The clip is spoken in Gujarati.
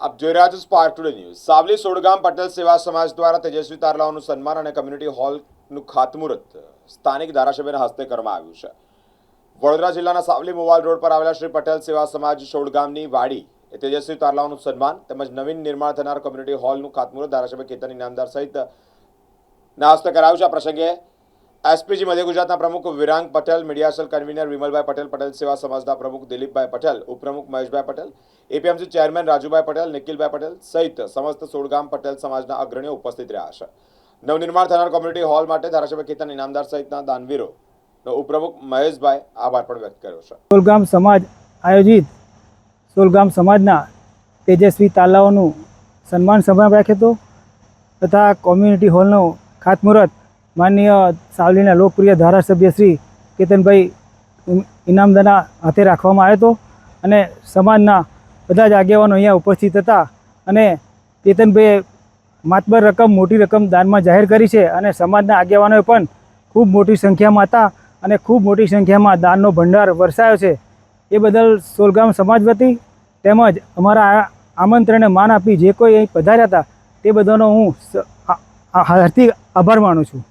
આપ જોઈ રહ્યા છો spark today news. Savli Sodgam Patel Seva Samaj દ્વારા તેજસ્વી તારલાઓનું સન્માન અને કમ્યુનિટી હોલનું ખાતમુહૂર્ત સ્થાનિક ધારાસભ્યના હસ્તે કરવામાં આવ્યું છે। વડોદરા જિલ્લાના સાવલી મોવાલ રોડ પર આવેલા શ્રી પટેલ સેવા સમાજ સોડગામની વાડી તેજસ્વી તારલાઓનું સન્માન તેમજ નવીન નિર્માણ થનાર કમ્યુનિટી હોલનું ખાતમુહૂર્ત ધારાસભ્ય કેતન ઇનામદાર સહિત ના હસ્તે કરાયું છે। આ પ્રસંગે એસપીજી મધ્ય ગુજરાતના પ્રમુખ Virang Patel, media cell convener Vimalbhai Patel, Patel સેવા સમાજના પ્રમુખ દિલીપભાઈ પટેલ, ઉપપ્રમુખ મહેશભાઈ પટેલ, એપીએમસી ચેરમેન રાજુભાઈ પટેલ, નિખિલભાઈ પટેલ સહિત સમસ્ત સોડગામ પટેલ સમાજના અગ્રણીઓ ઉપસ્થિત રહ્યા છે। નવનિર્માણ થનાર કોમ્યુનિટી હોલ માટે ધારાસભ્ય કેતન ઇનામદાર સહિતના દાનવીરો ઉપપ્રમુખ મહેશભાઈ આભાર પણ વ્યક્ત કર્યો છે। સોલગામ સમાજ આયોજિત સોલગામ સમાજના તેજસ્વી તારલાઓનું સન્માન સમારંભ રાખ્યો હતો તથા કોમ્યુનિટી હોલનું ખાતમુહૂર્ત માનનીય સાવલીના લોકપ્રિય ધારાસભ્ય શ્રી કેતનભાઈ ઇનામદારના હાથે રાખવામાં આવ્યો હતો અને સમાજના બધા જ આગેવાનો અહીંયા ઉપસ્થિત હતા અને કેતનભાઈએ માતબર રકમ, મોટી રકમ દાનમાં જાહેર કરી છે અને સમાજના આગેવાનોએ પણ ખૂબ મોટી સંખ્યામાં હતા અને ખૂબ મોટી સંખ્યામાં દાનનો ભંડાર વરસાયો છે। એ બદલ સોલગામ સમાજ વતી તેમજ અમારા આમંત્રણને માન આપી જે કોઈ અહીં પધાર્યા હતા તે બધાનો હું હાર્દિક આભાર માનું છું।